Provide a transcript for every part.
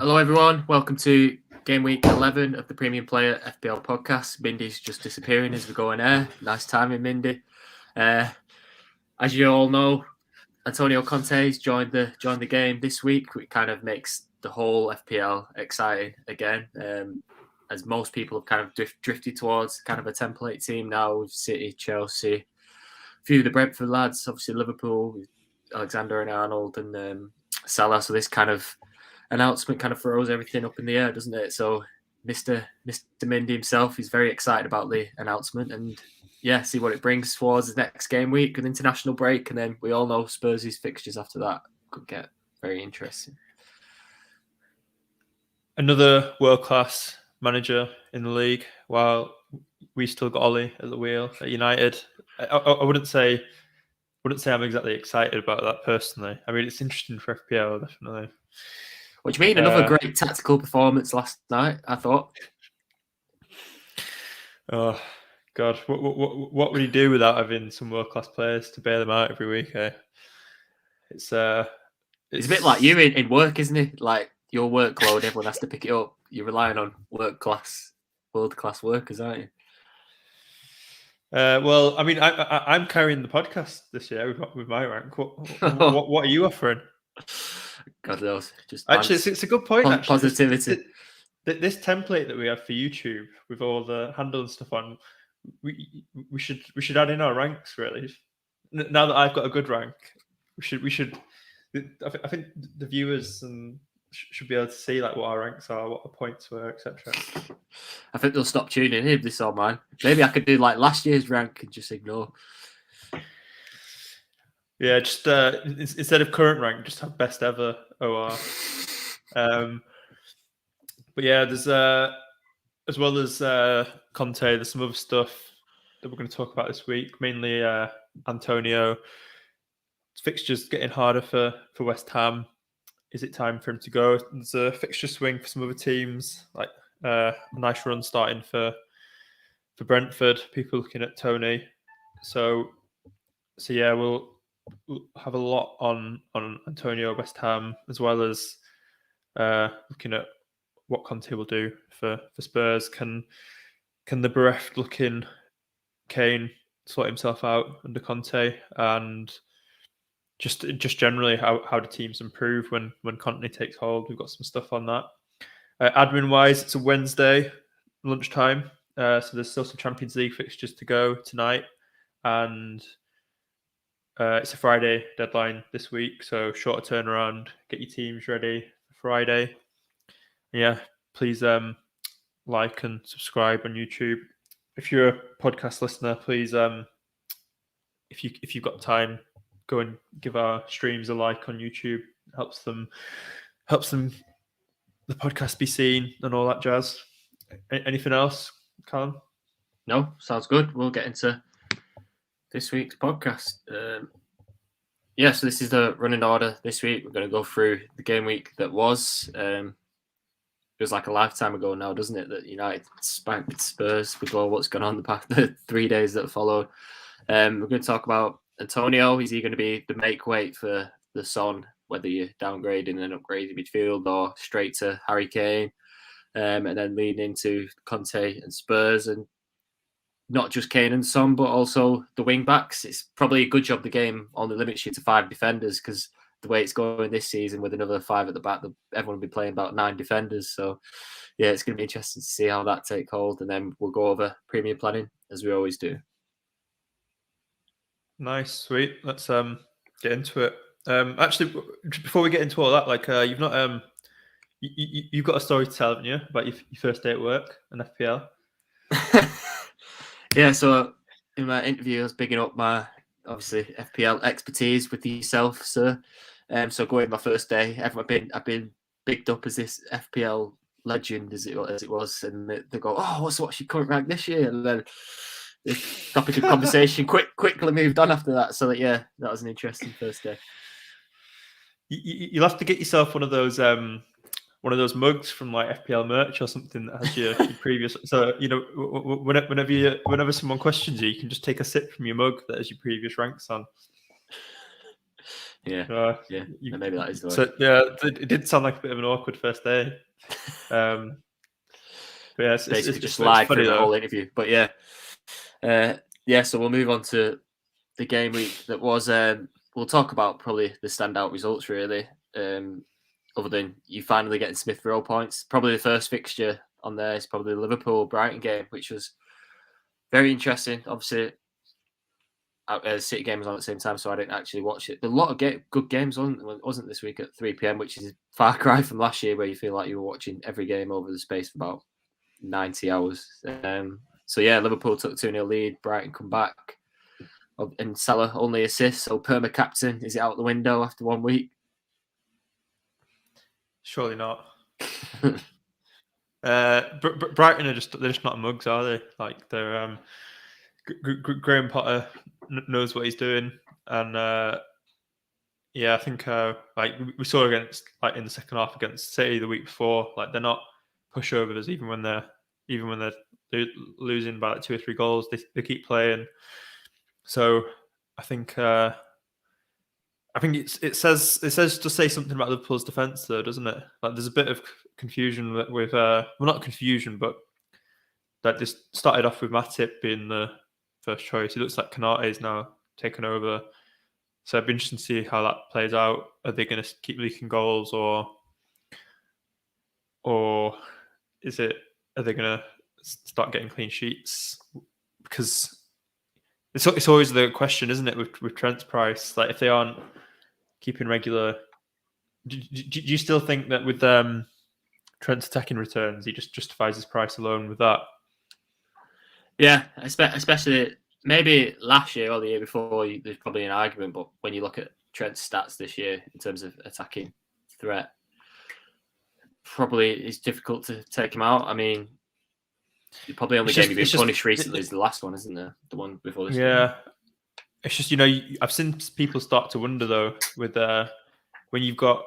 Hello, everyone. Welcome to Gameweek 11 of the Premium Player FPL podcast. Mindy's just disappearing as we go on air. Nice timing, Mindy. As you all know, Antonio Conte has joined the game this week, which kind of makes the whole FPL exciting again. As most people have kind of drifted towards kind of a template team now with City, Chelsea, a few of the Brentford lads, obviously Liverpool, Alexander and Arnold and Salah. So this kind of announcement kind of throws everything up in the air, doesn't it? So Mr. Mindy himself is very excited about the announcement and see what it brings towards the next game week with international break. And then we all know Spurs' fixtures after that could get very interesting. Another world-class manager in the league, while we still got Ollie at the wheel at United. I wouldn't say I'm exactly excited about that personally. I mean, it's interesting for FPL, definitely. What do you mean? Another great tactical performance last night, I thought. Oh, God. What would he do without having some world-class players to bail them out every week, eh? It's a bit like you in work, isn't it? Like your workload, everyone has to pick it up. You're relying on world-class workers, aren't you? Well, I mean, I'm carrying the podcast this year with my rank. What are you offering? God knows. Actually, it's a good point. Positivity. This template that we have for YouTube with all the handle and stuff on, we should add in our ranks really. Now that I've got a good rank, we should. I think the viewers should be able to see like what our ranks are, what the points were, etc. I think they'll stop tuning in if they saw mine. Maybe I could do like last year's rank and just ignore. Yeah, just instead of current rank, just have best ever OR. But yeah, there's as well as Conte, there's some other stuff that we're going to talk about this week. Mainly Antonio. Fixtures getting harder for West Ham. Is it time for him to go? There's a fixture swing for some other teams, like a nice run starting for Brentford. People looking at Tony. So yeah, we'll have a lot on Antonio, West Ham, as well as looking at what Conte will do for Spurs. Can the bereft looking Kane sort himself out under Conte, and just generally how do teams improve when Conte takes hold? We've got some stuff on that. Admin wise, it's a Wednesday lunchtime, so there's still some Champions League fixtures to go tonight, and it's a Friday deadline this week, so shorter turnaround. Get your teams ready for Friday. Yeah, please like and subscribe on YouTube. If you're a podcast listener, please, if you've got time, go and give our streams a like on YouTube. It helps them the podcast be seen and all that jazz. Anything else, Callum? No, sounds good. We'll get into this week's podcast. So this is the running order this week. We're going to go through the game week that was. It was like a lifetime ago now, doesn't it, that United spanked Spurs with all what's gone on the 3 days that followed. We're going to talk about Antonio. Is he going to be the make weight for the Son, whether you're downgrading and upgrading midfield or straight to Harry Kane, and then leading into Conte and Spurs, and not just Kane and Son, but also the wing backs. It's probably a good job the game only limits you to 5 defenders, because the way it's going this season with another 5 at the back, everyone will be playing about 9 defenders. So yeah, it's going to be interesting to see how that take hold, and then we'll go over premium planning as we always do. Nice, sweet. Let's get into it. Actually, before we get into all that, like you've not you've got a story to tell, haven't you, about your first day at work in FPL? Yeah, so in my interview, I was bigging up my obviously FPL expertise with yourself, sir. So going my first day, I've been bigged up as this FPL legend as it was, and they go, "Oh, what's your current rank this year?" And then the topic of conversation quickly moved on after that. So that was an interesting first day. You'll have to get yourself one of those mugs from like FPL merch or something that has your previous. So whenever someone questions you, you can just take a sip from your mug that has your previous ranks on. Yeah, maybe that is the way. So yeah, it did sound like a bit of an awkward first day. But yeah, it's basically it's just funny lied through the though. whole interview. But yeah. So we'll move on to the game week that was. We'll talk about probably the standout results really. Other than you finally getting Smith Rowe points, probably the first fixture on there is probably the Liverpool Brighton game, which was very interesting. Obviously, City game was on at the same time, so I didn't actually watch it. But a lot of good games wasn't this week at 3 p.m, which is a far cry from last year, where you feel like you were watching every game over the space of about 90 hours. So yeah, Liverpool took 2-0 lead. Brighton come back, and Salah only assists. So perma captain, is it out the window after 1 week? Surely not. Brighton they're just not mugs, are they? Like they're Graham Potter knows what he's doing, and I think like we saw against like in the second half against City the week before, like they're not pushovers even when they're losing by like 2 or 3 goals. They keep playing. So I think it says to say something about Liverpool's defence though, doesn't it? Like there's a bit of confusion with well, not confusion, but like this started off with Matip being the first choice. It looks like Conte is now taken over. So it'd be interesting to see how that plays out. Are they going to keep leaking goals, or is it? Are they going to start getting clean sheets? Because it's always the question, isn't it, with Trent's price? Like if they aren't keeping regular, do you still think that with Trent's attacking returns, he just justifies his price alone with that? Yeah, especially maybe last year or the year before, there's probably an argument. But when you look at Trent's stats this year in terms of attacking threat, probably it's difficult to take him out. I mean, the probably only game you've been punished recently is the last one, isn't there? The one before this. Yeah, game. It's just I've seen people start to wonder though with when you've got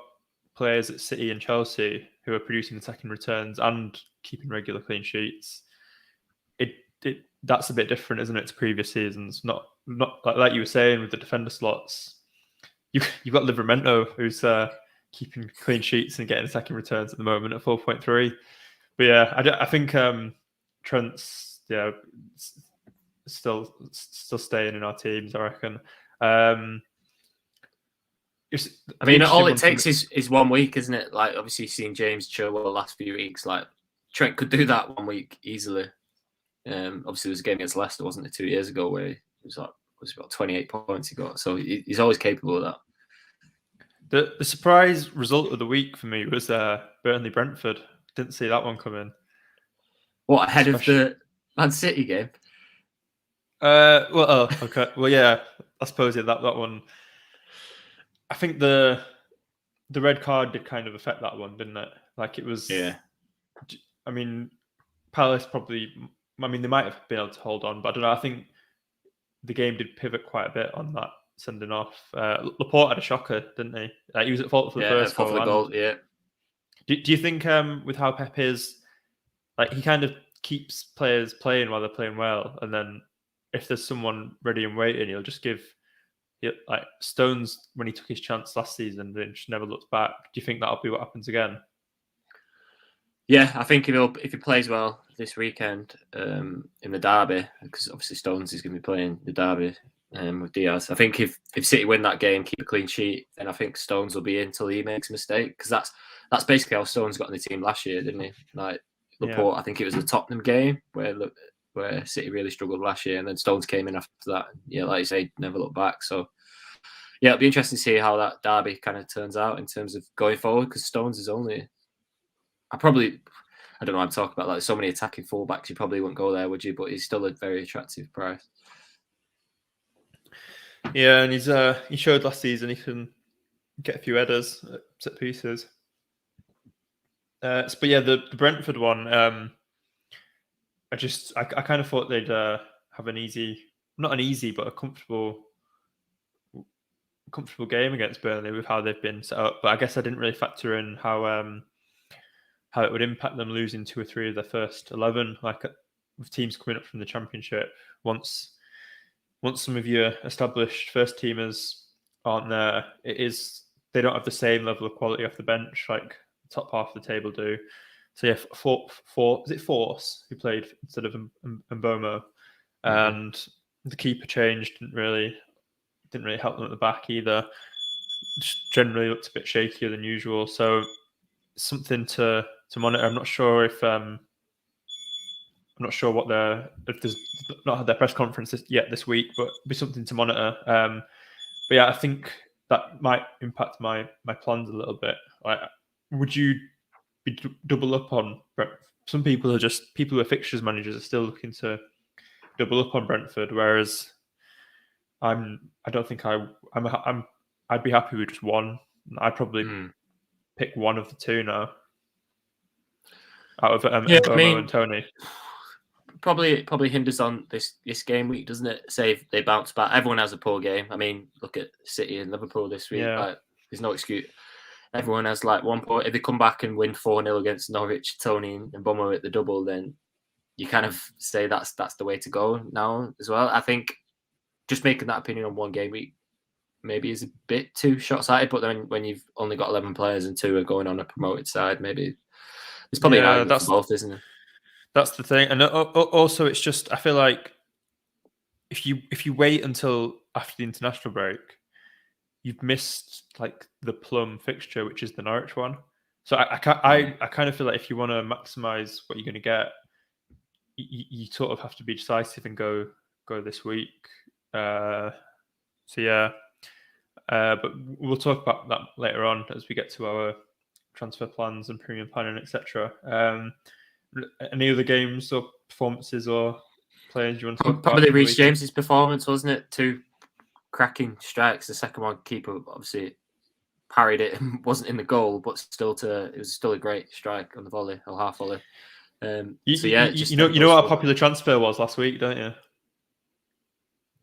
players at City and Chelsea who are producing attacking returns and keeping regular clean sheets. That's a bit different, isn't it, to previous seasons? Not like you were saying with the defender slots. You've got Livramento who's keeping clean sheets and getting attacking returns at the moment at 4.3. But yeah, I think Trent's still staying in our teams, I reckon. I mean, all it takes is 1 week, isn't it? Like obviously, seeing James Chilwell the last few weeks, like Trent could do that 1 week easily. Obviously, there was a game against Leicester, wasn't it, 2 years ago, where it was about 28 points he got. So he's always capable of that. The surprise result of the week for me was Burnley-Brentford. Didn't see that one come in. What, ahead of the Man City game? Okay. Well, yeah, I suppose that one. I think the red card did kind of affect that one, didn't it? Like it was. Yeah. I mean, Palace probably. I mean, they might have been able to hold on, but I don't know. I think the game did pivot quite a bit on that sending off. Laporte had a shocker, didn't he? He was at fault for the first goal. Yeah. Do you think with how Pep is, like he kind of keeps players playing while they're playing well, and then if there's someone ready and waiting, he'll just give. Like Stones when he took his chance last season, and just never looked back. Do you think that'll be what happens again? Yeah, I think if he plays well this weekend in the derby, because obviously Stones is going to be playing the derby with Diaz. I think if City win that game, keep a clean sheet, then I think Stones will be in until he makes a mistake, because that's basically how Stones got in the team last year, didn't he? Like Laporte, I think it was the Tottenham game where City really struggled last year, and then Stones came in after that. Yeah, like you say, never looked back. So yeah, it'll be interesting to see how that derby kind of turns out in terms of going forward, because Stones is only. I don't know what I'm talking about. Like so many attacking fullbacks, you probably wouldn't go there, would you? But he's still a very attractive price. Yeah, and he showed last season he can get a few headers at set pieces. But yeah, the Brentford one, I kind of thought they'd have not an easy, but a comfortable game against Burnley with how they've been set up. But I guess I didn't really factor in how it would impact them losing 2 or 3 of their first 11, like with teams coming up from the Championship. Once some of your established first teamers aren't there. They don't have the same level of quality off the bench like the top half of the table do. So yeah, is it Force who played instead of Mbomo, and the keeper change didn't really help them at the back either. Just generally looked a bit shakier than usual. So something to monitor. I'm not sure what if there's not had their press conference yet this week, but it'll be something to monitor. But yeah, I think that might impact my plans a little bit. Like, would you be double up on Brentford? Some people who are fixtures managers are still looking to double up on Brentford, whereas I don't think I'd be happy with just one. I'd probably pick one of the two now out of Mbomo and Tony. Probably hinders on this game week, doesn't it? Say if they bounce back. Everyone has a poor game. I mean, look at City and Liverpool this week. Yeah. Like, there's no excuse. Everyone has like 1 point. If they come back and win 4-0 against Norwich, Tony and Mbomo at the double, then you kind of say that's the way to go now as well. I think just making that opinion on one game week maybe is a bit too short-sighted, but then when you've only got 11 players and 2 are going on a promoted side, maybe there's probably an argument for both, isn't there? That's the thing. And also it's just, I feel like if you wait until after the international break, you've missed like the plum fixture, which is the Norwich one. So I kind of feel like if you want to maximize what you're going to get, you sort of have to be decisive and go this week. So yeah, but we'll talk about that later on as we get to our transfer plans and premium planning, etc. Any other games or performances or players you want to talk about? Probably Reece James's performance, wasn't it? 2 cracking strikes. The second one, keeper obviously parried it and wasn't in the goal, but it was still a great strike on the volley or half volley. You know what a popular transfer was last week, don't you?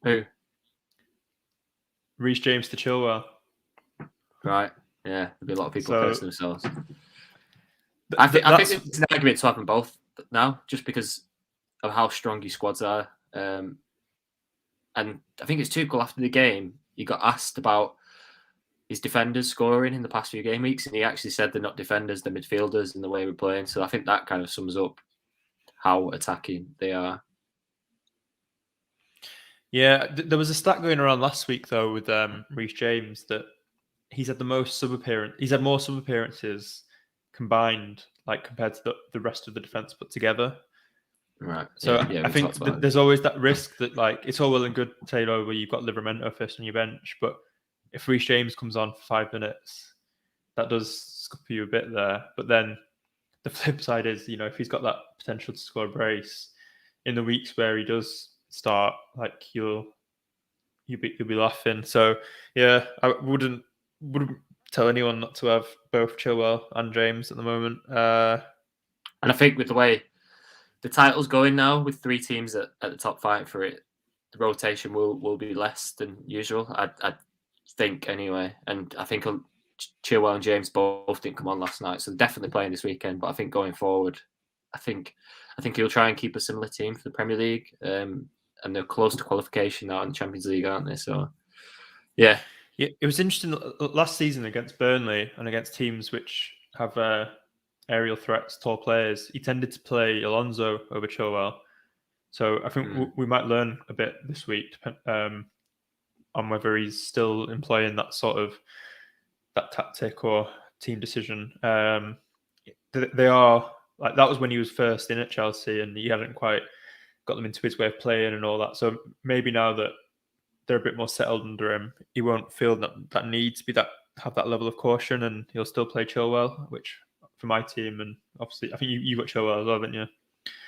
Who? Reece James to Chilwell. Right. Yeah, there'll be a lot of people cursing themselves. I think it's an argument to have them both now, just because of how strong your squads are. And I think it's Tuchel after the game, he got asked about his defenders scoring in the past few game weeks, and he actually said they're not defenders, they're midfielders in the way we're playing. So I think that kind of sums up how attacking they are. Yeah, there was a stat going around last week though with Reece James that he's had the most sub appearance. He's had more sub appearances combined, like compared to the rest of the defense put together. Right. So I think there's always that risk that like it's all well and good, Taylor, where you've got Livramento first on your bench, but if Reece James comes on for 5 minutes, that does scupper you a bit there. But then the flip side is, if he's got that potential to score a brace in the weeks where he does start, like you'll be laughing. So yeah, I wouldn't tell anyone not to have both Chilwell and James at the moment. And I think with the way the title's going now, with 3 teams at the top 5 for it, the rotation will be less than usual. I think anyway, and I think Chilwell and James both didn't come on last night, so they're definitely playing this weekend. But I think going forward, I think he'll try and keep a similar team for the Premier League, and they're close to qualification now in the Champions League, aren't they? So yeah, it was interesting last season against Burnley and against teams which have aerial threats, tall players. He tended to play Alonso over Chilwell, so I think we might learn a bit this week on whether he's still employing that sort of that tactic or team decision. They are like that was when he was first in at Chelsea, and he hadn't quite got them into his way of playing and all that. So maybe now that they're a bit more settled under him, he won't feel that need to have that level of caution, and he'll still play Chilwell, which for my team, and obviously I think you got Chilwell as well, haven't you?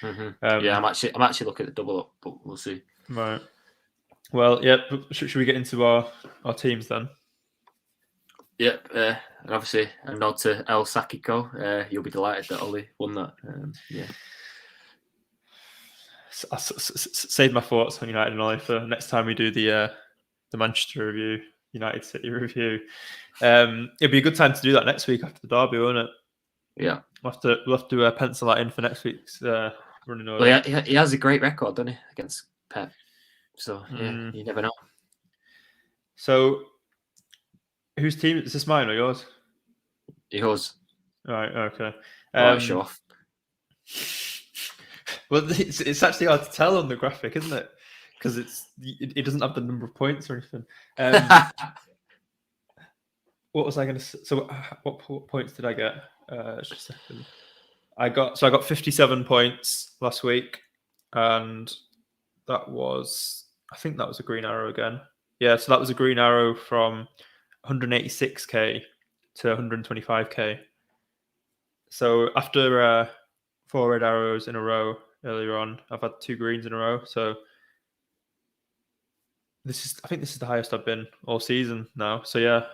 Mm-hmm. Yeah, I'm actually looking at the double up, but we'll see. Right. Well, yeah. Should we get into our teams then? Yep. And obviously a nod to El Sakiko. You'll be delighted that Ollie won that. Yeah. I save my thoughts on United and Ollie for next time we do the Manchester review, United City review. It'll be a good time to do that next week after the derby, won't it? Yeah. We'll have to pencil that in for next week's running order. Well, he has a great record, doesn't he, against Pep? So yeah, you never know. So Whose team is this? Mine or yours? Yours. Right. Okay. Right, show off. Well, it's actually hard to tell on the graphic, isn't it? Because it doesn't have the number of points or anything. What was I going to say? So what points did I get? Just a second. I got 57 points last week, and that was, I think that was a green arrow again. Yeah, so that was a green arrow from 186k to 125k. So after 4 red arrows in a row earlier on, I've had 2 greens in a row. So I think this is the highest I've been all season now. So yeah,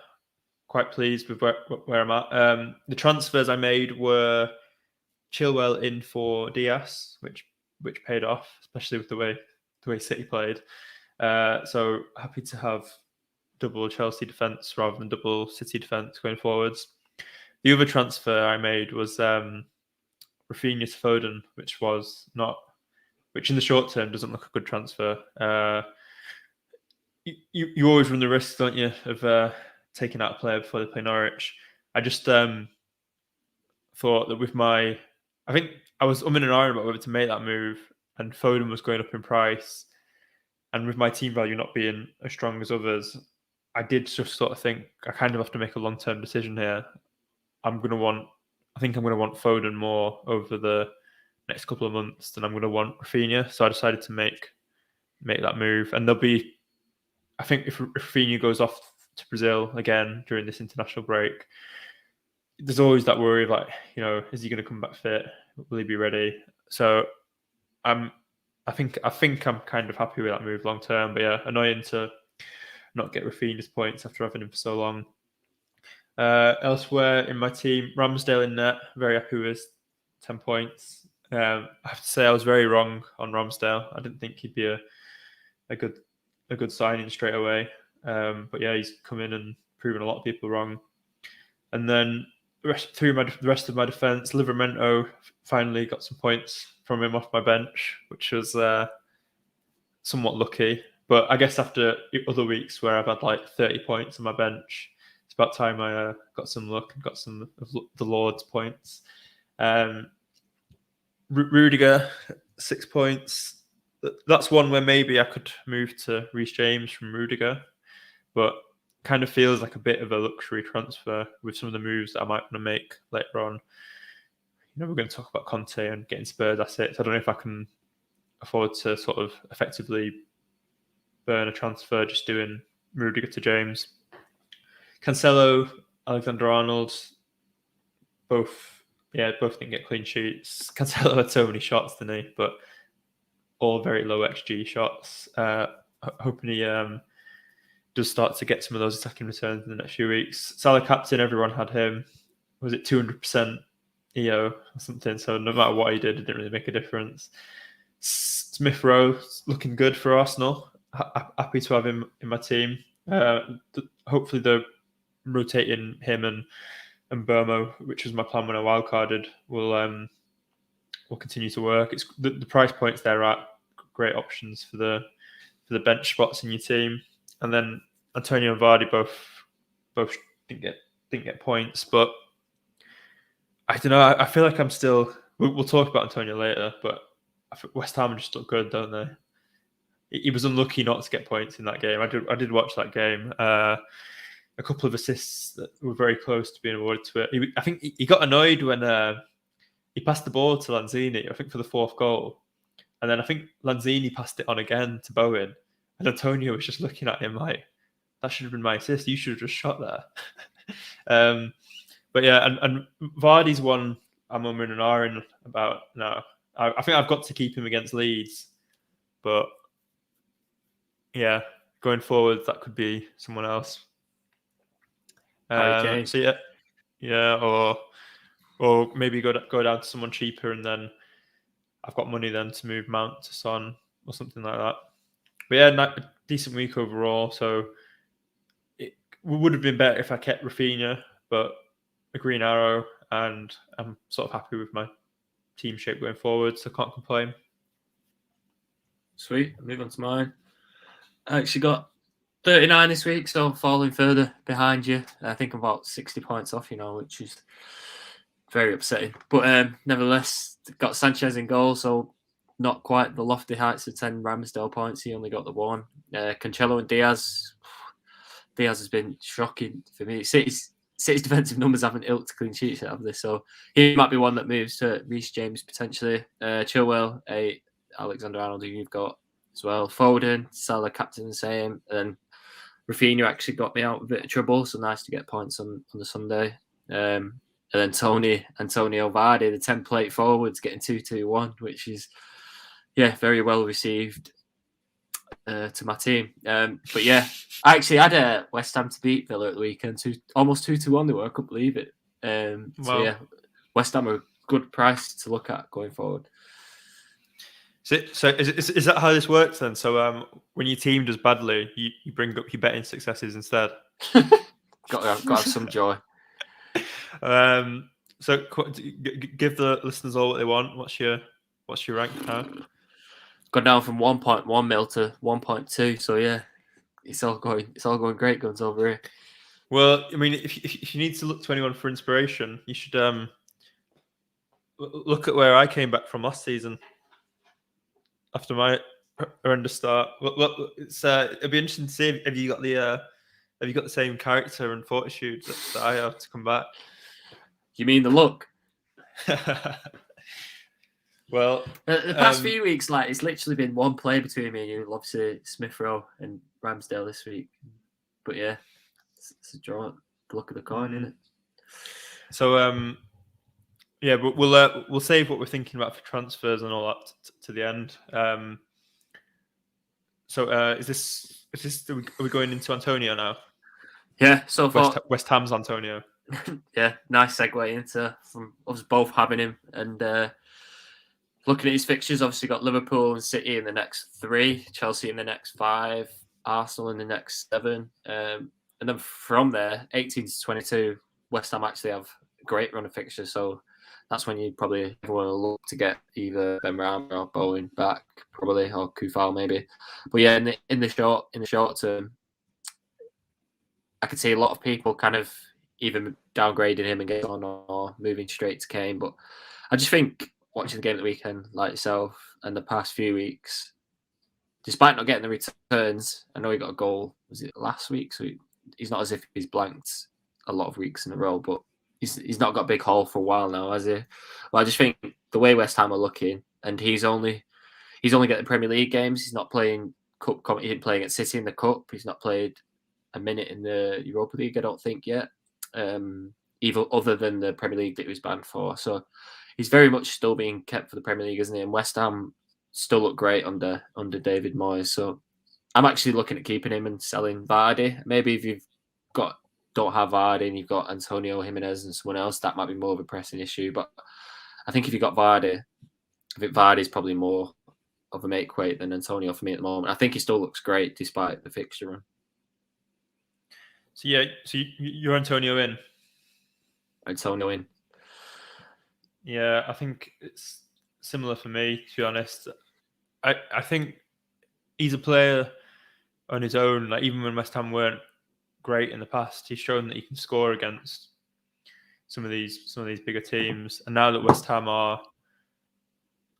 quite pleased with where I'm at. The transfers I made were Chilwell in for Diaz, which paid off, especially with the way City played. So happy to have double Chelsea defence rather than double City defence going forwards. The other transfer I made was Rafinha to Foden, which in the short term doesn't look a good transfer. You always run the risk, don't you, of taking out a player before they play Norwich. I just thought that I think I was in an iron about whether to make that move, and Foden was going up in price, and with my team value not being as strong as others, I did just sort of think I kind of have to make a long-term decision here. I think I'm going to want Foden more over the next couple of months than I'm going to want Rafinha. So I decided to make that move, and I think if Rafinha goes off to Brazil again during this international break, there's always that worry of like, is he going to come back fit? Will he be ready? So I think I'm kind of happy with that move long term. But yeah, annoying to not get Rafinha's points after having him for so long. Elsewhere in my team, Ramsdale in net, very happy with 10 points. I have to say I was very wrong on Ramsdale. I didn't think he'd be a good signing straight away. But yeah, he's come in and proven a lot of people wrong. And then the rest of my defence, Livramento finally got some points from him off my bench, which was somewhat lucky. But I guess after other weeks where I've had like 30 points on my bench, it's about time I got some luck and got some of the Lord's points. Rudiger, 6 points. That's one where maybe I could move to Reece James from Rudiger, but kind of feels like a bit of a luxury transfer with some of the moves that I might want to make later on. We're going to talk about Conte and getting Spurs assets. I don't know if I can afford to sort of effectively burn a transfer just doing Rudiger to James. Cancelo, Alexander-Arnold, both didn't get clean sheets. Cancelo had so many shots, didn't he? But all very low XG shots. Hoping he does start to get some of those attacking returns in the next few weeks. Salah captain, everyone had him. Was it 200% EO or something? So no matter what he did, it didn't really make a difference. Smith Rowe looking good for Arsenal. Happy to have him in my team. Hopefully they're rotating him and Burmo, which was my plan when I wildcarded, will continue to work. It's the price points they're at, great options for the bench spots in your team. And then Antonio and Vardy both didn't get points, but I don't know. I feel like I'm still. We'll talk about Antonio later, but West Ham just look good, don't they? He was unlucky not to get points in that game. I did watch that game. A couple of assists that were very close to being awarded to it. I think he got annoyed when he passed the ball to Lanzini, I think for the 4th goal. And then I think Lanzini passed it on again to Bowen. And Antonio was just looking at him like, that should have been my assist. You should have just shot there. But yeah, and Vardy's one I'm umming and ahhing about now. I think I've got to keep him against Leeds. But yeah, going forward, that could be someone else. So yeah, or maybe go down to someone cheaper, and then I've got money then to move Mount to Son or something like that. But yeah, decent week overall. So it would have been better if I kept Rafinha, but a green arrow, and I'm sort of happy with my team shape going forward, so can't complain. Sweet. I'll move on to mine. I actually got 39 this week, so falling further behind you. I think I'm about 60 points off, which is very upsetting. But nevertheless, got Sanchez in goal, so not quite the lofty heights of 10 Ramsdale points. He only got the one. Cancelo and Diaz. Diaz has been shocking for me. City's defensive numbers haven't ilked clean sheets, have they? So he might be one that moves to Reece James potentially. Chilwell, Alexander-Arnold, who you've got as well. Foden, Salah, captain the same. And Rafinha actually got me out of a bit of trouble, so nice to get points on the Sunday. And then Antonio Vardy, the template forwards, getting 2-2-1, which is, very well received to my team. But yeah, I actually had a West Ham to beat Villa at the weekend, almost 2-1 they were, I couldn't believe it. So yeah, West Ham are a good price to look at going forward. So is that how this works then? So when your team does badly, you bring up your betting successes instead. got to have some joy. So give the listeners all what they want. What's your rank now? Gone down from 1.1 mil to 1.2. So yeah, it's all going great guns over here. Well, I mean, if you need to look to anyone for inspiration, you should look at where I came back from last season after my horrendous start. Well, it'd be interesting to see if you got the same character and fortitude that I have to come back. You mean the luck? Well, the past few weeks, it's literally been one play between me and you. Obviously, Smith Rowe and Ramsdale this week. But yeah, it's a draw. The luck of the coin, isn't it? So yeah, but we'll save what we're thinking about for transfers and all that to the end. So are we going into Antonio now? Yeah, so far West Ham's Antonio. Yeah, nice segue into from us both having him and looking at his fixtures. Obviously, got Liverpool and City in the next 3, Chelsea in the next 5, Arsenal in the next 7, and then from there, 18 to 22, West Ham actually have a great run of fixtures. So that's when you probably want to look to get either Benrahma or Bowen back, probably, or Kufal maybe. But yeah, in the short term, I could see a lot of people kind of either downgrading him and getting on or moving straight to Kane. But I just think watching the game at the weekend, like yourself, and the past few weeks, despite not getting the returns, I know he got a goal, was it last week? So he's not as if he's blanked a lot of weeks in a row, but he's not got a big haul for a while now, has he? Well, I just think the way West Ham are looking, and he's only getting Premier League games. He's not playing cup. He didn't play at City in the cup. He's not played a minute in the Europa League, I don't think yet. Even other than the Premier League that he was banned for. So he's very much still being kept for the Premier League, isn't he? And West Ham still look great under David Moyes. So I'm actually looking at keeping him and selling Vardy. Maybe if you've don't have Vardy and you've got Antonio Jimenez and someone else, that might be more of a pressing issue. But I think if you've got Vardy, I think Vardy's probably more of a make weight than Antonio for me at the moment. I think he still looks great despite the fixture run. So yeah, you're Antonio in. Antonio in. Yeah, I think it's similar for me, to be honest. I think he's a player on his own. Like even when West Ham weren't great in the past, he's shown that he can score against some of these bigger teams. And now that West Ham are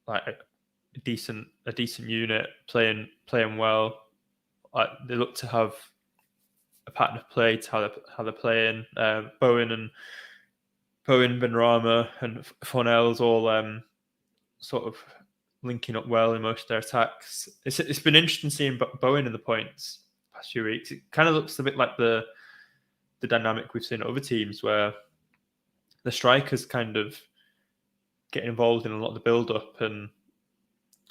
like a decent unit, playing well, like they look to have a pattern of play to how they're playing. Bowen, Benrahma, and Fornell's all sort of linking up well in most of their attacks. It's been interesting seeing Bowen in the points the past few weeks. It kind of looks a bit like the dynamic we've seen at other teams where the strikers kind of get involved in a lot of the build-up and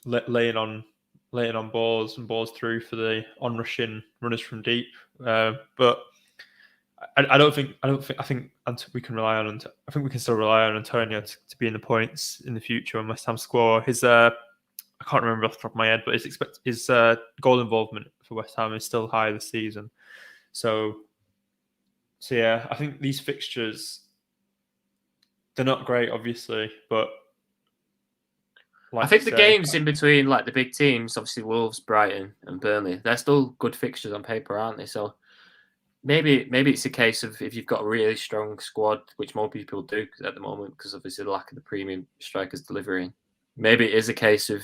laying on balls and balls through for the on-rushing runners from deep. But I think we can rely on. I think we can still rely on Antonio to be in the points in the future when West Ham score. His I can't remember off the top of my head, but his goal involvement for West Ham is still high this season. So yeah, I think these fixtures, they're not great, obviously, but I think the games in between, like the big teams, obviously Wolves, Brighton, and Burnley, they're still good fixtures on paper, aren't they? So maybe it's a case of if you've got a really strong squad, which more people do at the moment, because obviously the lack of the premium strikers delivering. Maybe it is a case of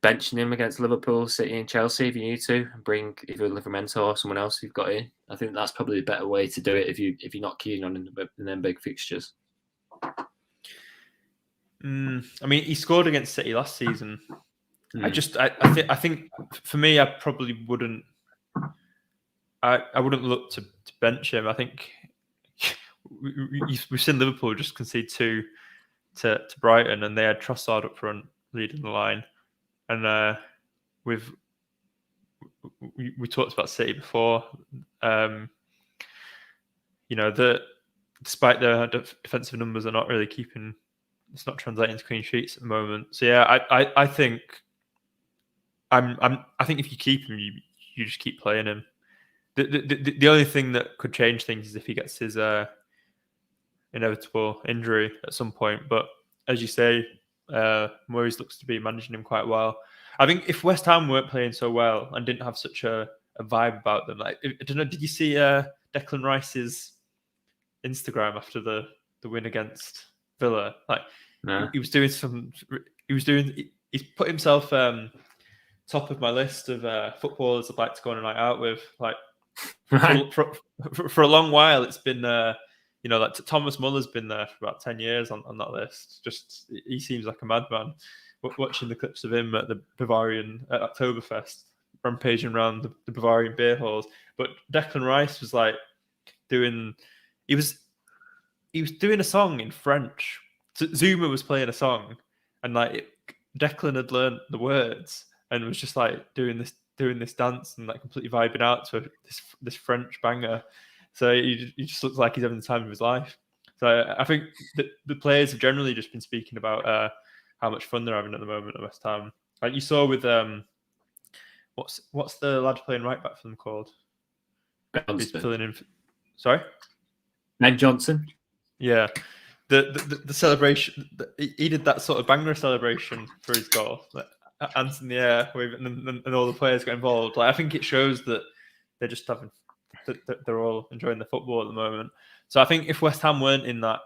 benching him against Liverpool, City, and Chelsea if you need to, and bring either Livramento or someone else you've got in. I think that's probably a better way to do it if you're not keen on in them big fixtures. I mean, he scored against City last season. I think for me, I probably wouldn't. I wouldn't look to bench him. I think we've seen Liverpool just concede two to Brighton, and they had Trossard up front leading the line. And we talked about City before. Despite their defensive numbers are not really keeping, it's not translating to clean sheets at the moment. So yeah, I think I think if you keep him, you just keep playing him. The only thing that could change things is if he gets his inevitable injury at some point. But as you say, Moyes looks to be managing him quite well. I think if West Ham weren't playing so well and didn't have such a vibe about them, like I don't know, did you see Declan Rice's Instagram after the win against Villa? Like No. He's put himself top of my list of footballers I'd like to go on a night out with. Like for a long while, it's been like Thomas Muller's been there for about 10 years on that list. Just he seems like a madman. Watching the clips of him at the Bavarian at Oktoberfest, rampaging around the Bavarian beer halls. But Declan Rice was like he was doing a song in French. Zuma was playing a song, and Declan had learned the words and was just like doing this dance and like completely vibing out to this French banger. So he just looks like he's having the time of his life. So I think the players have generally just been speaking about how much fun they're having at the moment at West Ham. Like you saw with what's the lad playing right back for them called? He's filling in. Sorry, Ben Johnson. Yeah, the celebration. He did that sort of banger celebration for his goal, like, hands in the air, and all the players got involved. Like I think it shows that they're just having. They're all enjoying the football at the moment. So I think if West Ham weren't in that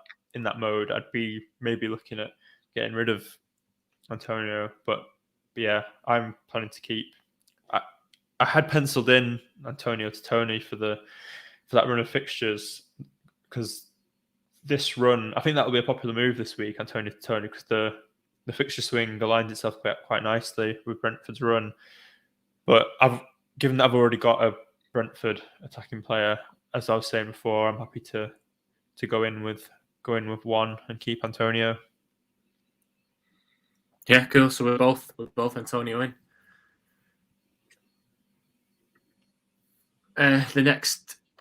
mode, I'd be maybe looking at getting rid of Antonio. But yeah, I'm planning to keep. I had penciled in Antonio to Tony for that run of fixtures because this run, I think that will be a popular move this week, Antonio to Tony, because the fixture swing aligns itself quite nicely with Brentford's run. But given that I've already got a Brentford attacking player, as I was saying before, I'm happy to go in with one and keep Antonio. Yeah, cool. So we're both Antonio in. The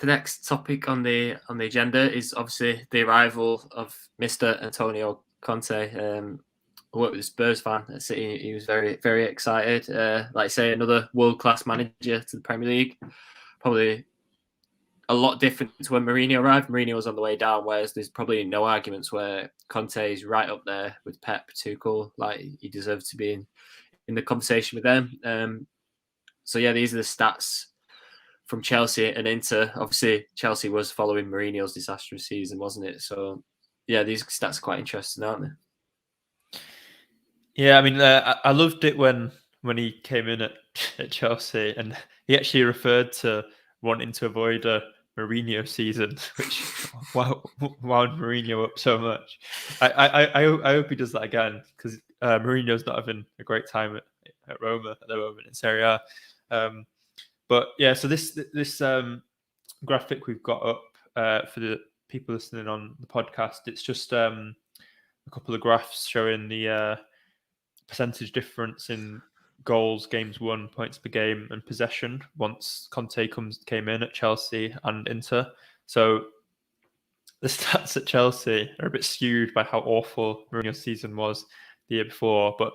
next topic on the agenda is obviously the arrival of Mr. Antonio Conte. I worked with a Spurs fan at City. He was very, very excited. Like I say, another world-class manager to the Premier League. Probably a lot different to when Mourinho arrived. Mourinho was on the way down, whereas there's probably no arguments where Conte is right up there with Pep, Tuchel. Like he deserves to be in the conversation with them. So yeah, these are the stats from Chelsea and Inter. Obviously, Chelsea was following Mourinho's disastrous season, wasn't it? So yeah, these stats are quite interesting, aren't they? Yeah, I mean, I loved it when he came in at Chelsea, and he actually referred to wanting to avoid a Mourinho season, which wound Mourinho up so much. I hope he does that again, because Mourinho's not having a great time at Roma at the moment in Serie A. But yeah, so this graphic we've got up for the people listening on the podcast, it's just a couple of graphs showing the percentage difference in goals, games won, points per game, and possession once Conte came in at Chelsea and Inter. So the stats at Chelsea are a bit skewed by how awful Mourinho's season was the year before, but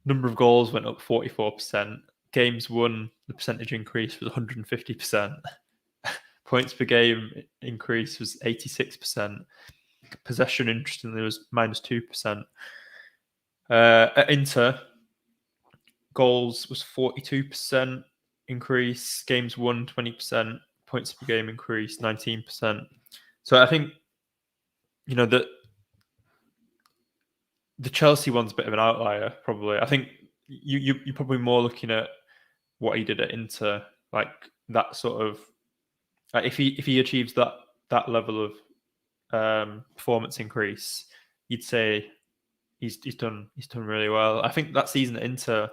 number of goals went up 44%. Games won, the percentage increase was 150%. Points per game increase was 86%. Possession, interestingly, was -2%. At Inter, goals was 42% increase, games won 20%, points per game increase 19%. So I think, that the Chelsea one's a bit of an outlier, probably. I think you're probably more looking at what he did at Inter, like that sort of, like if he achieves that level of performance increase, you'd say he's done really well. I think that season at Inter,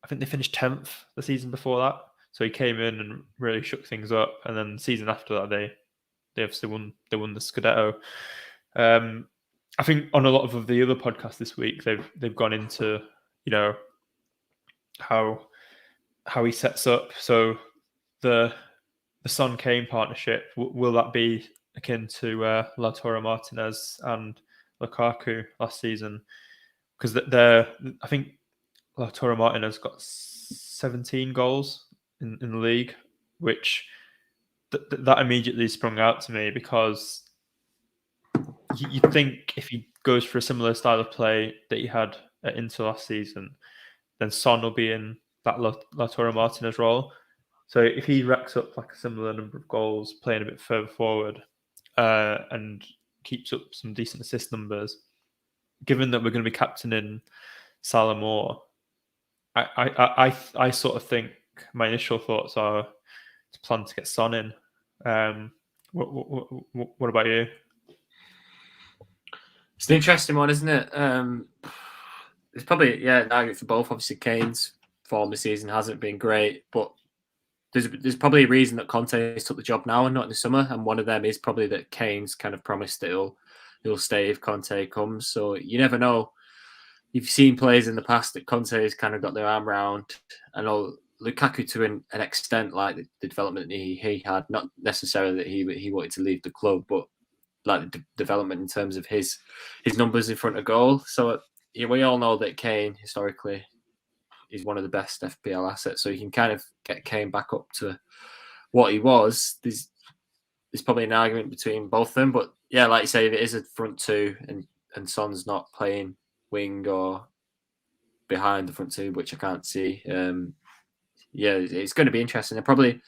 I think they finished 10th the season before that. So he came in and really shook things up. And then the season after that, they obviously won the Scudetto. I think on a lot of the other podcasts this week, they've gone into, how he sets up. So the Son Kane partnership, will that be akin to Lautaro Martinez and Lukaku last season? Because I think Lautaro Martinez got 17 goals in the league, which that immediately sprung out to me, because you'd think if he goes for a similar style of play that he had at Inter last season, then Son will be in that Lautaro Martinez role. So if he racks up like a similar number of goals, playing a bit further forward, and keeps up some decent assist numbers, given that we're going to be captaining Salah more, I sort of think my initial thoughts are to plan to get Son in. What about you? It's an interesting one, isn't it? It's probably an argument for both. Obviously, Kane's form this season hasn't been great, but there's probably a reason that Conte took the job now and not in the summer, and one of them is probably that Kane's kind of promised that he'll stay if Conte comes. So you never know. You've seen players in the past that Conte has kind of got their arm around. I know Lukaku to an extent, like the development he had, not necessarily that he wanted to leave the club, but like the development in terms of his numbers in front of goal. So we all know that Kane historically is one of the best FPL assets. So you can kind of get Kane back up to what he was. There's probably an argument between both of them, but yeah, like you say, if it is a front two and Son's not playing wing or behind the front two, which I can't see. It's going to be interesting. I'll probably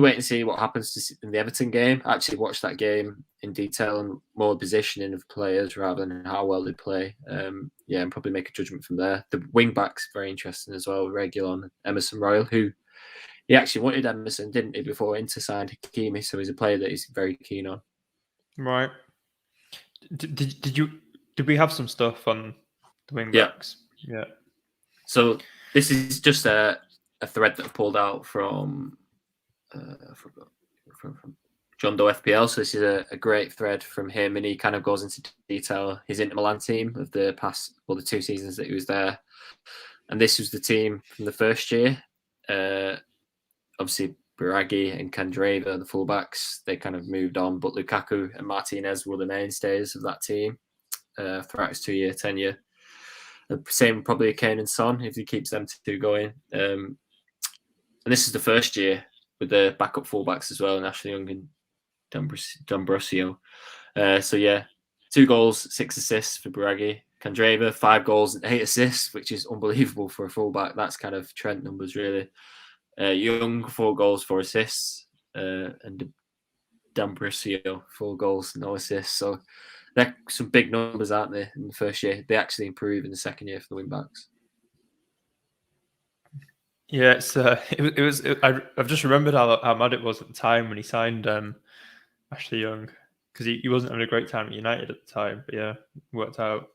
wait and see what happens in the Everton game. Actually watch that game in detail and more positioning of players rather than how well they play. And probably make a judgment from there. The wing backs very interesting as well. Reguilon, Emerson Royal, who he actually wanted Emerson, didn't he, before Inter signed Hakimi? So he's a player that he's very keen on. Right. Did we have some stuff on the wing backs? Yeah. So this is just a thread that I pulled out from John Doe FPL. So this is a great thread from him, and he kind of goes into detail his Inter Milan team of the past, the 2 seasons that he was there. And this was the team from the first year. Obviously, Biraghi and Candreva, the fullbacks, they kind of moved on, but Lukaku and Martinez were the mainstays of that team throughout his 2-year tenure. The same probably Kane and Son if he keeps them two going. And this is the first year with the backup fullbacks as well, Ashley Young and D'Ambrosio. 2 goals, 6 assists for Biraghi. Candreva, 5 goals and 8 assists, which is unbelievable for a fullback. That's kind of Trent numbers, really. Young, 4 goals, 4 assists. And D'Ambrosio, 4 goals, no assists. So they're some big numbers, aren't they, in the first year? They actually improve in the second year for the wing backs. Yeah, I've just remembered how mad it was at the time when he signed Ashley Young, because he wasn't having a great time at United at the time, but yeah, worked out.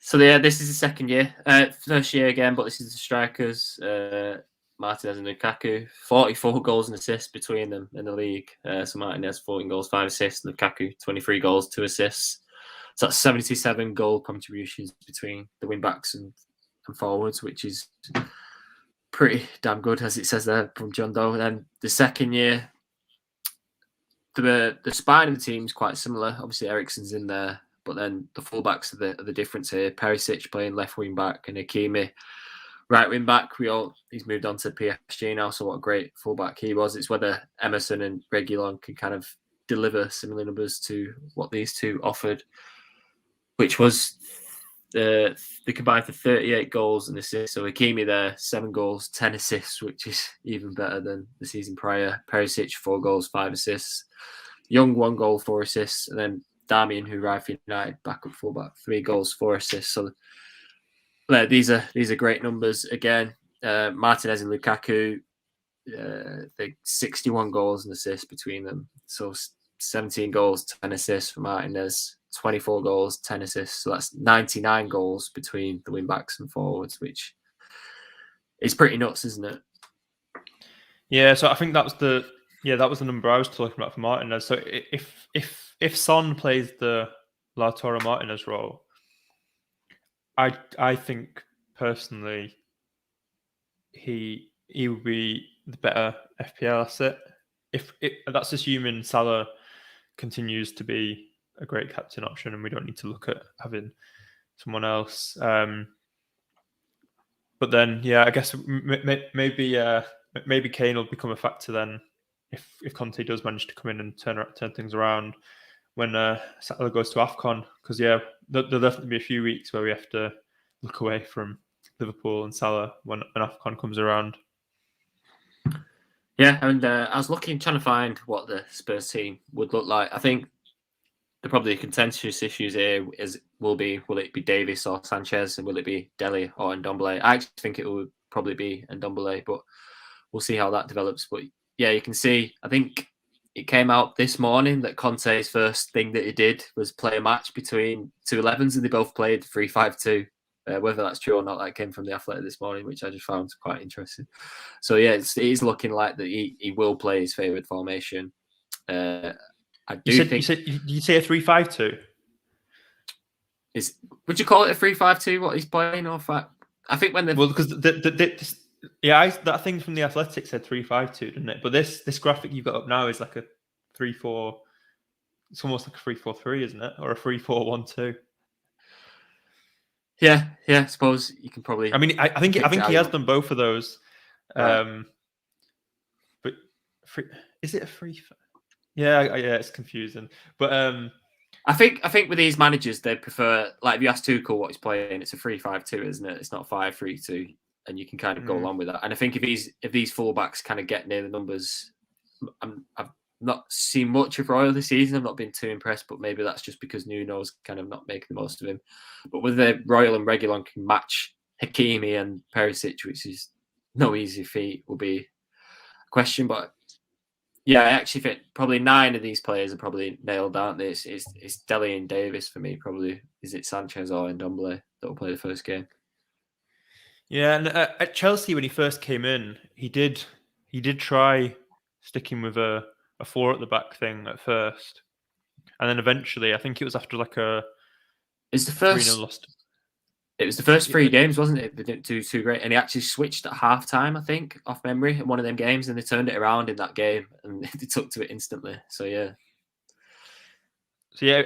So this is the second year, first year again, but this is the strikers, Martinez and Lukaku. 44 goals and assists between them in the league. So Martinez 14 goals, 5 assists, Lukaku 23 goals, 2 assists. So that's 77 goal contributions between the wing backs and forwards, which is pretty damn good, as it says there from John Doe. And then the second year, the spine of the team is quite similar. Obviously, Eriksen's in there, but then the fullbacks are the difference here. Perisic playing left wing back and Hakimi right wing back. He's moved on to PSG now, so what a great fullback he was. It's whether Emerson and Reguilon can kind of deliver similar numbers to what these two offered. which was they combined for 38 goals and assists. So Hakimi there, 7 goals, 10 assists, which is even better than the season prior. Perisic, 4 goals, 5 assists. Young, 1 goal, 4 assists. And then Darmian, who arrived for United, backup fullback, 3 goals, 4 assists. So these are great numbers. Again, Martinez and Lukaku, they 61 goals and assists between them. So 17 goals, 10 assists for Martinez. 24 goals, 10 assists. So that's 99 goals between the wing backs and forwards, which is pretty nuts, isn't it? Yeah, so I think that was the number I was talking about for Martinez. So if Son plays the Lautaro Martinez role, I think personally he would be the better FPL asset. If that's assuming Salah continues to be a great captain option, and we don't need to look at having someone else. But then, yeah, I guess maybe Kane will become a factor then if Conte does manage to come in and turn things around when Salah goes to AFCON. Because yeah, there'll definitely be a few weeks where we have to look away from Liverpool and Salah when AFCON comes around. Yeah, and I was trying to find what the Spurs team would look like. I think the probably contentious issues here will it be Davis or Sanchez, and will it be Dele or Ndombele? I actually think it would probably be Ndombele, but we'll see how that develops. But yeah, you can see, I think it came out this morning that Conte's first thing that he did was play a match between 2 11s, and they both played 3-5-2. Whether that's true or not, that came from the Athletic this morning, which I just found quite interesting. So yeah, it is looking like that he will play his favourite formation. You say a 3-5-2? Would you call it a 3-5-2? What he's playing, or I think when because that thing from the Athletic said 3-5-2, didn't it? But this graphic you've got up now is like a 3-4. It's almost like a 3-4-3, isn't it, or a 3-4-1-2? Yeah. I suppose you can probably. I mean, I think he has done both of those. Right. But is it a 3? Yeah, it's confusing. But I think with these managers, they prefer, like, if you ask Tuchel what he's playing, it's a 3-5-2, isn't it? It's not 5-3-2, and you can kind of go along with that. And I think if these fullbacks kind of get near the numbers, I've not seen much of Royal this season. I've not been too impressed, but maybe that's just because Nuno's kind of not making the most of him. But whether Royal and Reguilon can match Hakimi and Perisic, which is no easy feat, will be a question. But yeah, I actually think probably 9 of these players are probably nailed, aren't they? It's Dele and Davis for me, probably. Is it Sanchez or Ndombele that will play the first game? Yeah, and at Chelsea when he first came in, he did try sticking with a 4 at the back thing at first, and then eventually, I think it was after like it's the first lost. It was the first 3 games, wasn't it? They didn't do too great, and he actually switched at half-time, I think, off memory, in one of them games, and they turned it around in that game, and they took to it instantly. So yeah,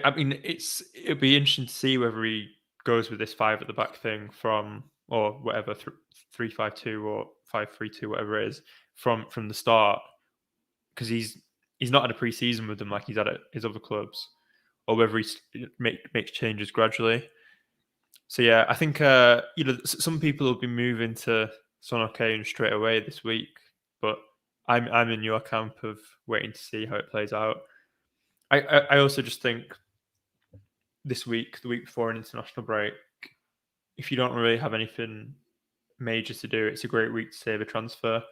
I mean, it'd be interesting to see whether he goes with this 5 at the back thing from, or whatever, 3-5-2 or 5-3-2, whatever it is, from the start, because he's not had a pre-season with them like he's had at his other clubs, or whether he makes changes gradually. So yeah, I think some people will be moving to Son or Kane straight away this week, but I'm in your camp of waiting to see how it plays out. I also just think this week, the week before an international break, if you don't really have anything major to do, it's a great week to save a transfer.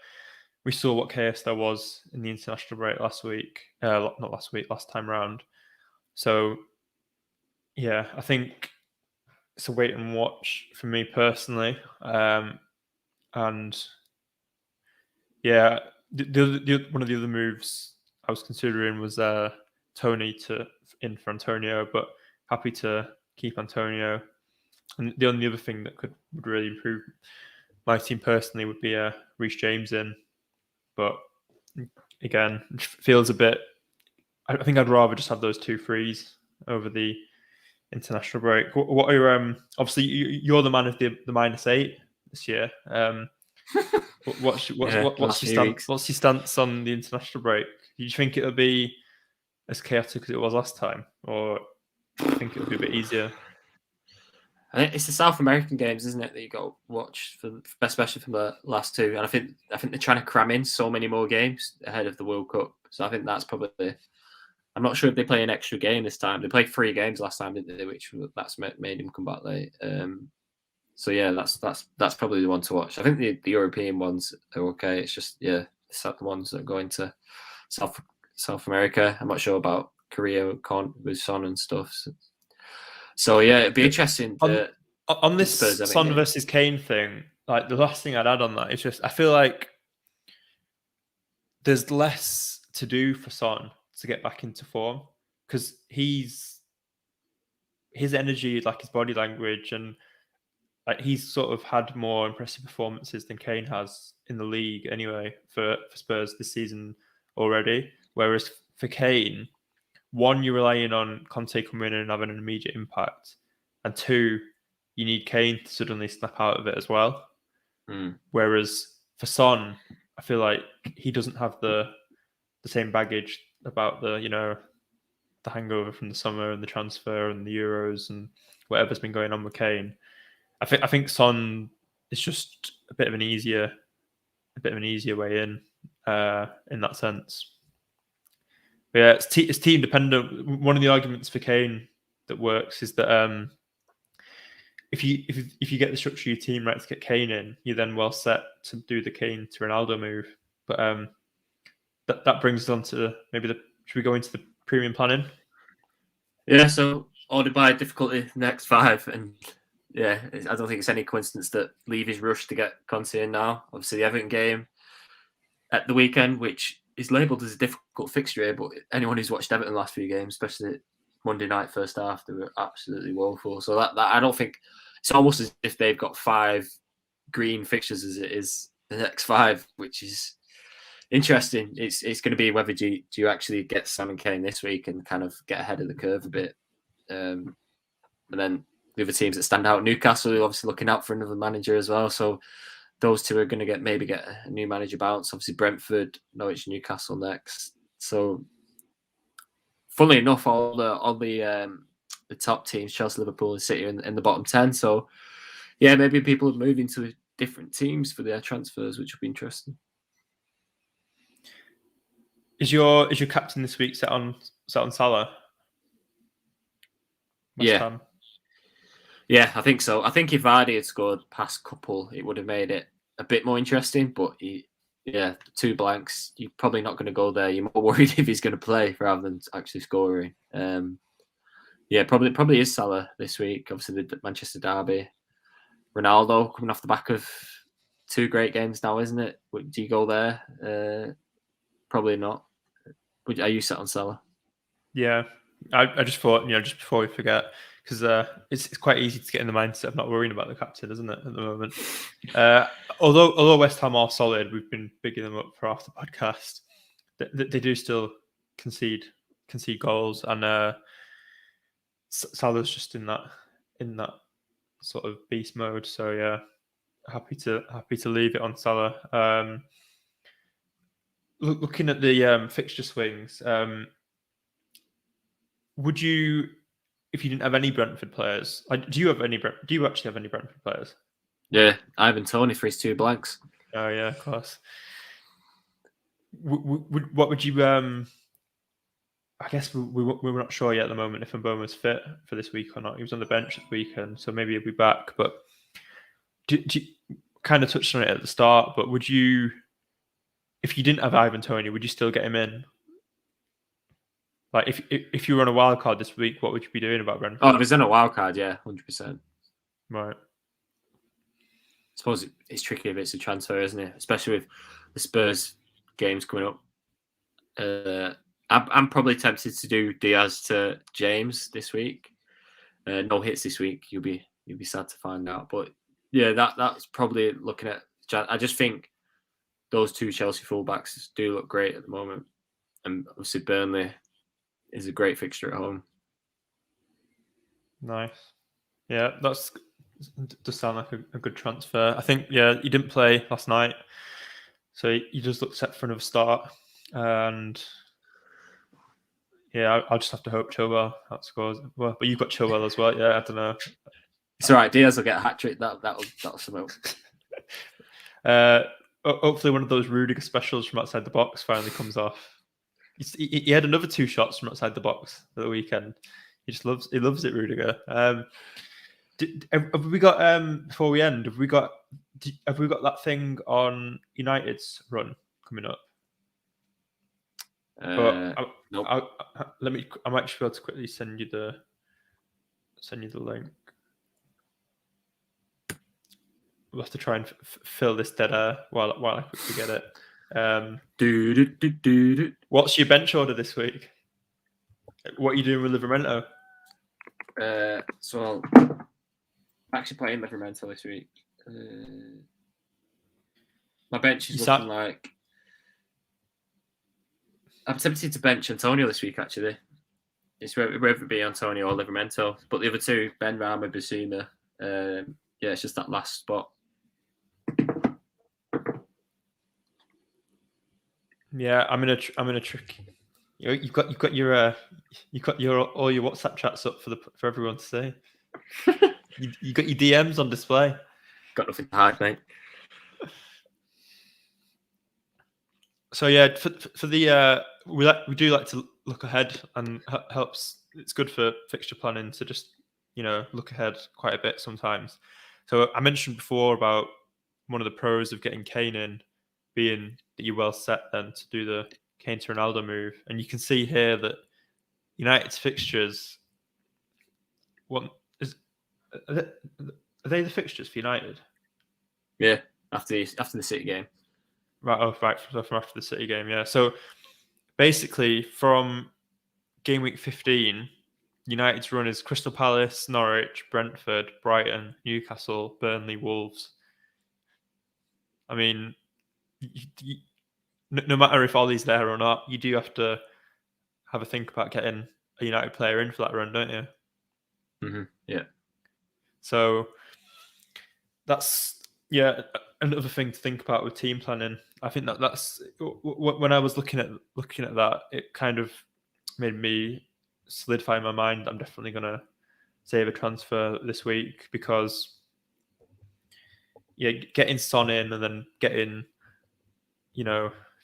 We saw what chaos there was in the international break last time round. So yeah, I think it's a wait and watch for me personally. And yeah, one of the other moves I was considering was Tony in for Antonio, but happy to keep Antonio. And the only other thing that would really improve my team personally would be Reece James in. But again, it feels a bit. I think I'd rather just have those 2 frees over the international break. What are your obviously you're the man of the -8 this year. What's your stance on the international break? Do you think it'll be as chaotic as it was last time, or do you think it'll be a bit easier? I think it's the South American games, isn't it, that you got to watch, especially from the last two. And I think they're trying to cram in so many more games ahead of the World Cup. So I think that's probably. I'm not sure if they play an extra game this time. They played 3 games last time, didn't they? Which that's made him come back late. So yeah, that's probably the one to watch. I think the European ones are okay. It's just the ones that are going to South America. I'm not sure about Korea with Son and stuff. So yeah, it'd be interesting. On this Son versus Kane thing, like the last thing I'd add on that is just I feel like there's less to do for Son to get back into form because his energy, like his body language, and like he's sort of had more impressive performances than Kane has in the league anyway for Spurs this season already. Whereas for Kane, one, you're relying on Conte coming in and having an immediate impact, and 2, you need Kane to suddenly snap out of it as well. Whereas for Son, I feel like he doesn't have the same baggage about the hangover from the summer and the transfer and the Euros and whatever's been going on with Kane. I think Son is just a bit of an easier way in that sense. But yeah, it's team dependent. One of the arguments for Kane that works is that if you get the structure of your team right to get Kane in, you're then well set to do the Kane to Ronaldo move. But that brings us on to should we go into the premium planning? Yeah, so ordered by difficulty next 5, and yeah, I don't think it's any coincidence that Levy's rushed to get Conte in now. Obviously, the Everton game at the weekend, which is labelled as a difficult fixture here, but anyone who's watched Everton the last few games, especially Monday night first half, they were absolutely woeful. So that I don't think it's almost as if they've got 5 green fixtures as it is the next 5, which is interesting. It's going to be whether do you actually get Sam and Kane this week and kind of get ahead of the curve a bit, and then the other teams that stand out, Newcastle are obviously looking out for another manager as well. So those two are going to maybe get a new manager bounce. Obviously Brentford, Norwich, Newcastle next. So funnily enough, all the top teams, Chelsea, Liverpool, and City, in the bottom 10. So yeah, maybe people are moving to different teams for their transfers, which will be interesting. Is your captain this week set on Salah? Yeah, I think so. I think if Vardy had scored past couple, it would have made it a bit more interesting. But 2 blanks, you're probably not going to go there. You're more worried if he's going to play rather than actually scoring. Probably is Salah this week. Obviously, the Manchester derby. Ronaldo coming off the back of 2 great games now, isn't it? Do you go there? Probably not. Are you set on Salah? Yeah, I just thought, just before we forget, because it's quite easy to get in the mindset of not worrying about the captain, isn't it, at the moment? Although West Ham are solid, we've been bigging them up for after the podcast. They do still concede goals, and Salah's just in that sort of beast mode. So yeah, happy to leave it on Salah. Looking at the fixture swings, would you, if you didn't have any Brentford players, do you actually have any Brentford players? Yeah, Ivan Toney for his 2 blanks. Oh yeah, of course. What would you? I guess we're not sure yet at the moment if Mboma was fit for this week or not. He was on the bench this weekend, so maybe he'll be back. But do you kind of touched on it at the start? But would you, if you didn't have Ivan Toney, would you still get him in? Like if you were on a wild card this week, what would you be doing about Brentford? Oh, if he's on a wild card, yeah, 100%. Right. I suppose it's tricky if it's a transfer, isn't it? Especially with the Spurs games coming up. I'm probably tempted to do Diaz to James this week. No hits this week. You'll be sad to find out. But yeah, that's probably looking at. I just think those 2 Chelsea fullbacks do look great at the moment, and obviously Burnley is a great fixture at home. Nice. Yeah, does sound like a good transfer. I think, yeah, he didn't play last night, so he just looked set for another start. And yeah, I'll just have to hope Chilwell outscores. Well, but you've got Chilwell as well. Yeah, I don't know. It's all right. Diaz will get a hat trick. That'll smoke. Hopefully, one of those Rudiger specials from outside the box finally comes off. He had another 2 shots from outside the box at the weekend. He loves it, Rudiger. Have we got before we end? Have we got that thing on United's run coming up? Nope. I might just be able to quickly send you the link. We'll have to try and fill this dead air while I quickly get it. What's your bench order this week? What are you doing with Livramento? So I'm actually playing Livramento this week. My bench is looking like I'm tempted to bench Antonio this week. Actually, it's whether it be Antonio or Livramento. But the other two, Ben Rama, Basuma. It's just that last spot. Yeah, I'm in a trick. You've got your all your WhatsApp chats up for everyone to see. you got your DMs on display. Got nothing to hide, mate. So yeah, for the we do like to look ahead, and helps. It's good for fixture planning to just look ahead quite a bit sometimes. So I mentioned before about one of the pros of getting Kane in being that you're well set then to do the Kane to Ronaldo move, and you can see here that United's fixtures. Are they the fixtures for United? Yeah, after the City game. Right, from after the City game, yeah. So basically, from Gameweek 15, United's run is Crystal Palace, Norwich, Brentford, Brighton, Newcastle, Burnley, Wolves. I mean, no matter if Ollie's there or not, you do have to have a think about getting a United player in for that run, don't you? Mm-hmm. Yeah. So that's another thing to think about with team planning. I think that's when I was looking at that, it kind of made me solidify in my mind. I'm definitely going to save a transfer this week because getting Son in and then getting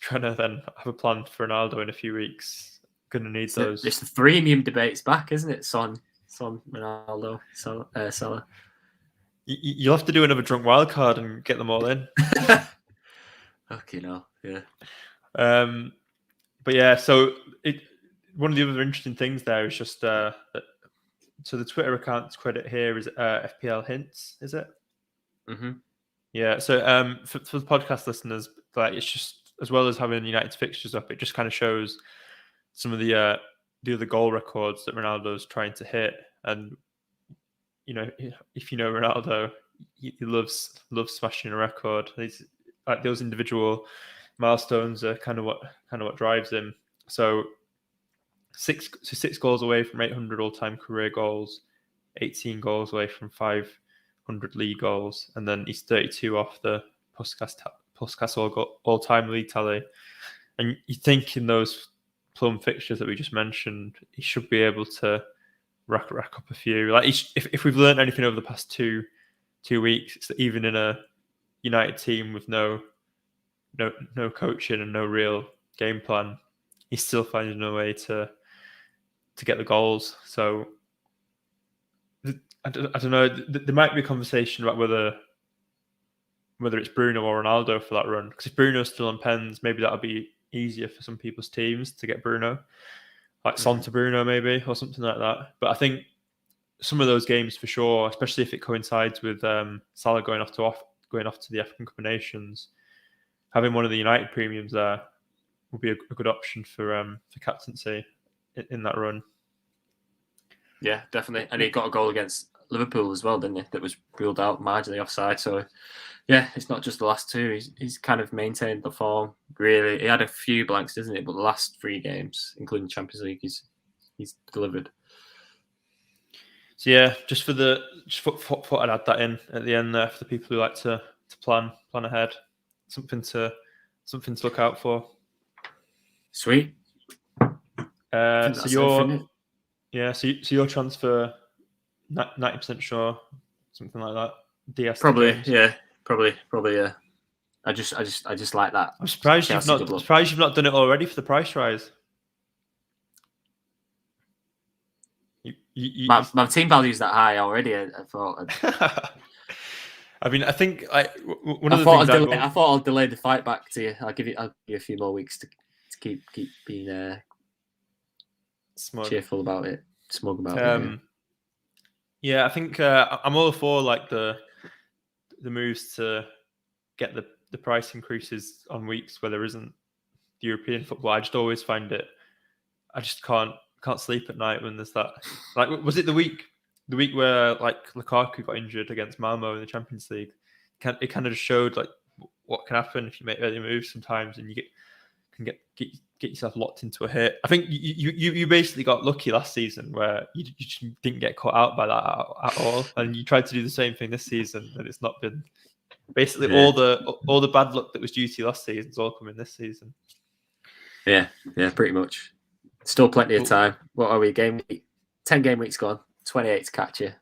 trying to then have a plan for Ronaldo in a few weeks. Going to need those. It's the premium debates back, isn't it? Son, Ronaldo, Salah. You'll have to do another drunk wildcard and get them all in. Okay, no, yeah. But yeah, so one of the other interesting things there is just so the Twitter account's credit here is FPL Hints, is it? Mm-hmm. Yeah. So for the podcast listeners, like it's just as well as having United's fixtures up, it just kind of shows some of the other goal records that Ronaldo's trying to hit, and if you know Ronaldo, he loves smashing a record. He's like those individual milestones are kind of what drives him. So six goals away from 800 all-time career goals, 18 goals away from 500 league goals, and then he's 32 off the Puskas all-time league tally. And you think in those plum fixtures that we just mentioned, he should be able to rack up a few. Like if we've learned anything over the past two weeks, it's that even in a United team with no coaching and no real game plan, he's still finding a way to get the goals. So I don't know. There might be a conversation about whether it's Bruno or Ronaldo for that run. Because if Bruno's still on pens, maybe that'll be easier for some people's teams to get Bruno, like Son to Bruno maybe, or something like that. But I think some of those games for sure, especially if it coincides with Salah going off to the African Cup of Nations, having one of the United premiums there would be a good option for captaincy in that run. Yeah, definitely. And he got a goal against Liverpool as well, didn't he? That was ruled out marginally offside. So, yeah, it's not just the last two. He's kind of maintained the form. Really, he had a few blanks, didn't he? But the last 3 games, including Champions League, he's delivered. So yeah, just thought I'd add that in at the end there for the people who like to plan ahead. Something to look out for. Sweet. So your transfer 90% sure something like that. DS Probably, James. yeah, probably, yeah. I just like that. I'm surprised you've not done it already for the price rise. My team value is that high already. I thought. I mean, I think one I of the thought things I thought I'll delay the fight back to you. I'll give you a few more weeks to keep being cheerful about it, smug about it. Yeah, I think I'm all for like the moves to get the price increases on weeks where there isn't the European football. I just always find it. I just can't sleep at night when there's that. Like, was it the week where like Lukaku got injured against Malmo in the Champions League? It kind of just showed like what can happen if you make early moves sometimes, and you can get yourself locked into a hit. I think you basically got lucky last season where you just didn't get caught out by that at all, and you tried to do the same thing this season, and it's not been. Basically, all the bad luck that was due to you last season is all coming this season. Yeah, pretty much. Still plenty of time. What are we? Game week, 10 game weeks gone. 28 to catch you.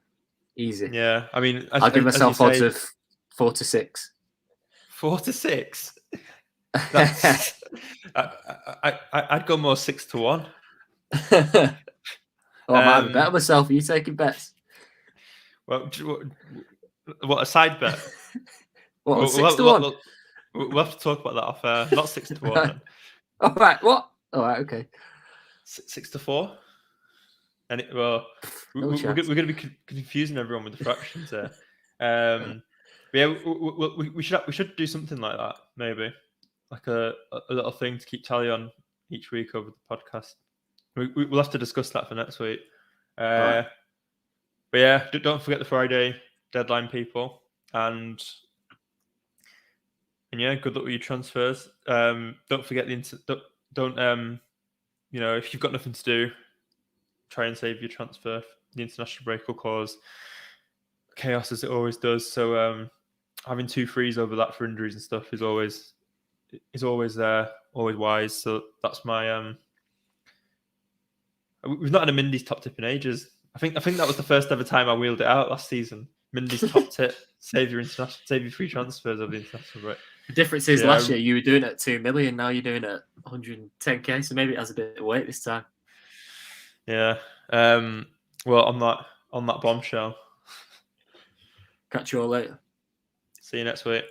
Easy. Yeah, I mean, I'll give myself odds of 4 to 6. 4 to 6. That's, I'd go more 6 to 1. I might be better myself. Are you taking bets? Well, what a side bet. What, 6 to 1? We'll have to talk about that off air. Not 6 to 1. Then. All right. What? All right. Okay. 6 to 4. And we're going to be confusing everyone with the fractions there. Yeah, we should do something like that, maybe, like a little thing to keep tally on each week over the podcast. We'll have to discuss that for next week. Right. But yeah, don't forget the Friday deadline, people, and yeah, good luck with your transfers. Don't forget don't if you've got nothing to do, try and save your transfer. The international break will cause chaos as it always does. So having 2 frees over that for injuries and stuff is always wise. So that's my we've not had a Mindy's top tip in ages. I think that was the first ever time I wheeled it out last season. Mindy's top tip: save your free transfers over the international break. The difference is last year you were doing it at 2 million. Now you're doing it at 110k. So maybe it has a bit of weight this time. Yeah. Well, on that bombshell. Catch you all later. See you next week.